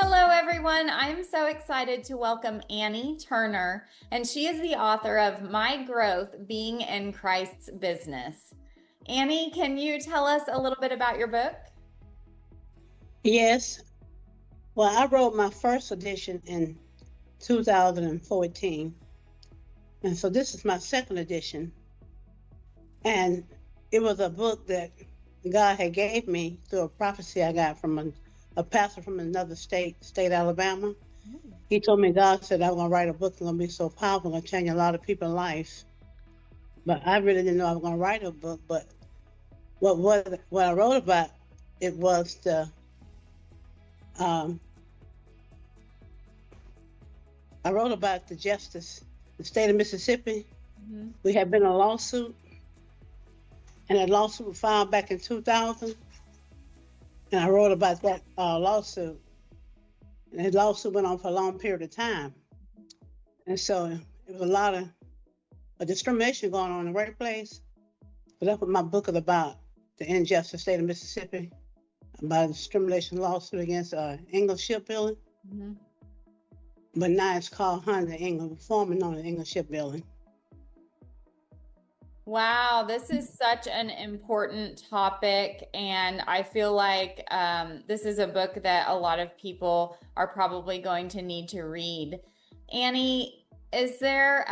Hello, everyone. I'm so excited to welcome Annie Turner, and she is the author of My Growth Being in Christ's Business. Annie, can you tell us a little bit about your book? Yes. Well, I wrote my first edition in 2014. And so this is my second edition. And it was a book that God had gave me through a prophecy I got from a pastor from another state Alabama. He told me God said I was going to write a book that's going to be so powerful, going to change a lot of people's lives. But I really didn't know I was going to write a book. But what I wrote about, it was um, I wrote about the justice, the state of Mississippi. Mhm. We had been a lawsuit, and that lawsuit was filed back in 2000. And I wrote about that lawsuit. And that lawsuit went on for a long period of time. And so it was a lot of discrimination going on in the workplace. But that's what my book is about, the injustice state of Mississippi, about a discrimination lawsuit against English Shipbuilding. Mhm. But now it's called Honda English, formerly known as English Shipbuilding. Wow, this is such an important topic, and I feel like this is a book that a lot of people are probably going to need to read. Annie, is there,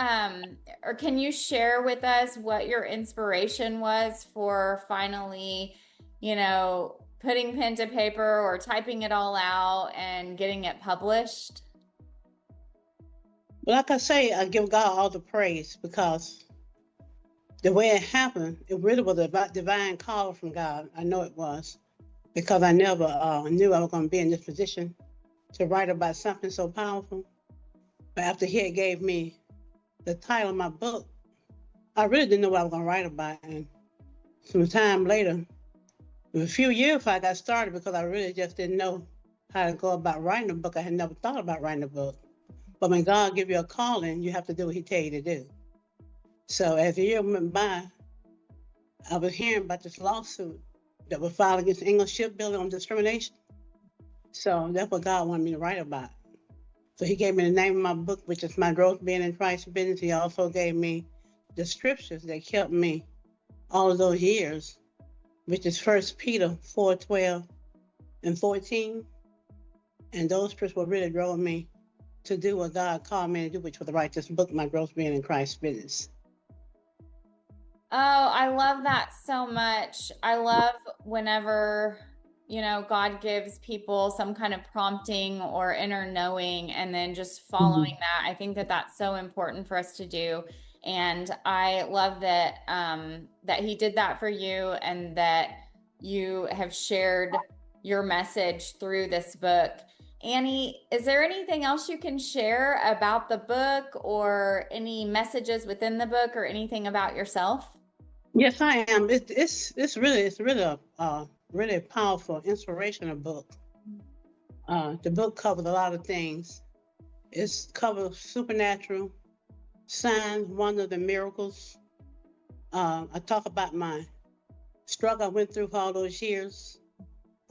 or can you share with us what your inspiration was for finally, putting pen to paper or typing it all out and getting it published? But like I say, I give God all the praise because the way it happened, it really was a divine call from God. I know it was because I never knew I was going to be in this position to write about something so powerful. But after He had gave me the title of my book, I really didn't know what I was going to write about. And some time later, it was a few years before I got started because I really just didn't know how to go about writing a book. I had never thought about writing a book. But when God give you a calling, you have to do what He tell you to do. So as the year went by, I was hearing about this lawsuit that was filed against English Shipbuilding on discrimination. So that's what God wanted me to write about. So He gave me the name of my book, which is My Growth Being in Christ's Business. He also gave me the scriptures that kept me all of those years, which is 1 Peter 4:12 and 14. And those scriptures were really drove me to do what God called me to do, which was to write this book, My Growth Being in Christ's Business. Oh, I love that so much. I love whenever, God gives people some kind of prompting or inner knowing and then just following Mhm. that. I think that that's so important for us to do. And I love that that he did that for you and that you have shared your message through this book. Annie, is there anything else you can share about the book or any messages within the book or anything about yourself? Yes, I am. It's really a really powerful, inspirational book. The book covers a lot of things. It's covers supernatural signs, wonders, and miracles. I talk about my struggle I went through for all those years,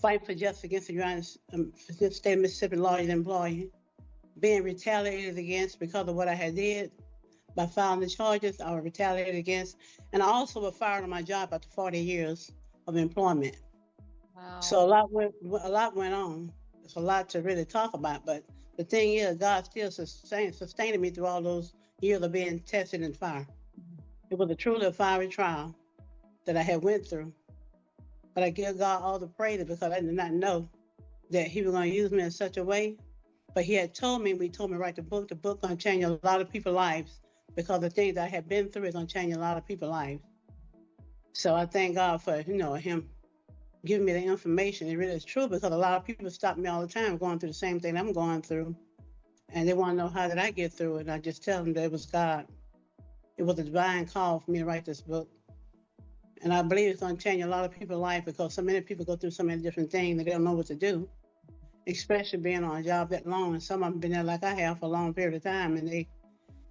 fighting for justice against the against the state of Mississippi lawyers and employees, being retaliated against because of what I had did. By filing the charges, I was retaliated against, and I also was fired on my job after 40 years of employment. So Wow. a lot went on. It's a lot to really talk about, but the thing is, God still sustaining me through all those years of being tested in fire. It was a truly a fiery trial that I had went through, but I give God all the praise because I did not know that He was going to use me in such a way. But He had told me, when He told me to write the book. The book going to change a lot of people's lives because the things I had been through is going to change a lot of people's lives. So I thank God for Him giving me the information. It really is true because a lot of people stop me all the time going through the same thing I'm going through, and they want to know how did I get through it. And I just tell them that it was God. It was a divine call for me to write this book, and I believe it's going to change a lot of people's life because so many people go through so many different things that they don't know what to do, especially being on a job that long. And some of them been there like I have for a long period of time, and they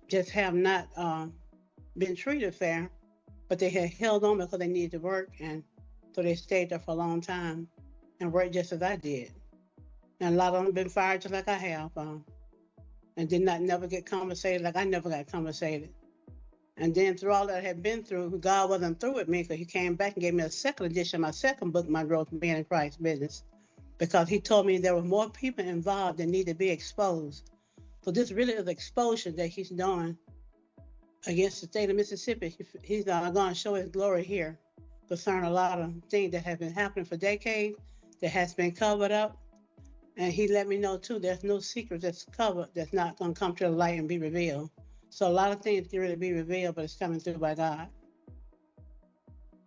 just have not been treated fair, but they had held on because they needed to work, and so they stayed there for a long time and worked just as I did. And a lot of them been fired just like I have, and did not never get compensated like I never got compensated. And then through all that I had been through, God wasn't through with me because he came back and gave me a second edition, my second book, My Growth Being in Christ Business, because he told me there were more people involved that need to be exposed. So this really is exposure that he's doing against the state of Mississippi. He's going to show his glory here concerning a lot of things that have been happening for decades that has been covered up. And he let me know too, there's no secret that's covered that's not going to come to the light and be revealed. So a lot of things can really be revealed, but it's coming through by God.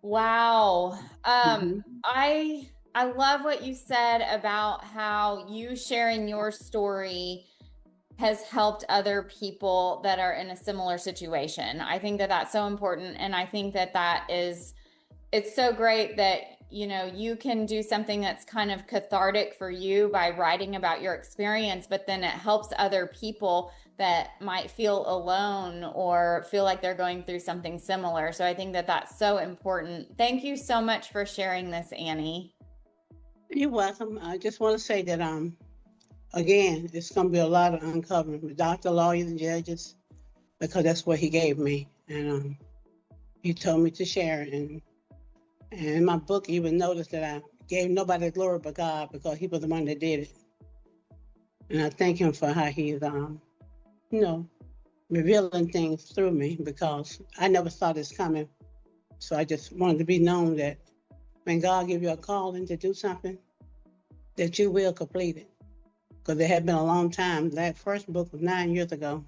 Wow. Mhm. I love what you said about how you sharing your story has helped other people that are in a similar situation. I think that that's so important, and I think that it's so great that you can do something that's kind of cathartic for you by writing about your experience, but then it helps other people that might feel alone or feel like they're going through something similar. So I think that that's so important. Thank you so much for sharing this, Annie. You're welcome. I just want to say that again, it's going to be a lot of uncovering with doctor, lawyers, and judges, because that's what he gave me, and he told me to share it. And in my book, you would notice that I gave nobody glory but God, because he was the one that did it. And I thank him for how he's revealing things through me, because I never saw this coming. So I just wanted to be known that when God gives you a calling to do something, that you will complete it. Because it had been a long time. That first book was 9 years ago.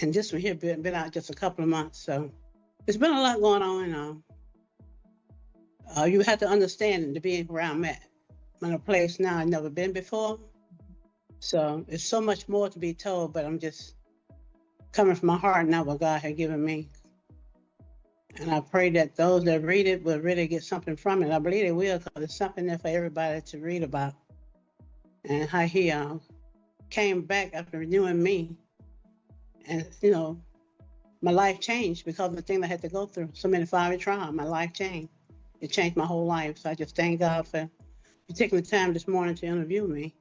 And this one here been out just a couple of months. So it's been a lot going on. You have to understand to be where I'm at. I'm in a place now I've never been before. So it's so much more to be told, but I'm just coming from my heart now what God had given me. And I pray that those that read it will really get something from it. I believe they will, because it's something there for everybody to read about. And how he came back after renewing me. And, my life changed because of the thing I had to go through. So many fiery trials, my life changed. It changed my whole life. So I just thank God for taking the time this morning to interview me.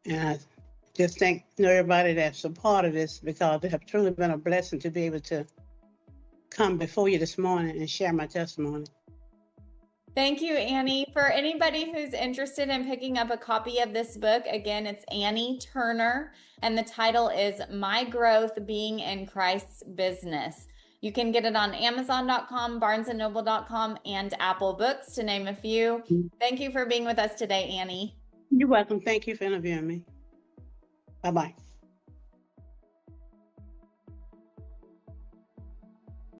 And I just thank everybody that's supported this, because it have truly been a blessing to be able to come before you this morning and share my testimony. Thank you, Annie. For anybody who's interested in picking up a copy of this book, again, it's Annie Turner, and the title is My Growth Being in Christ's Business. You can get it on Amazon.com, BarnesandNoble.com, and Apple Books, to name a few. Thank you for being with us today, Annie. You're welcome. Thank you for interviewing me. Bye-bye.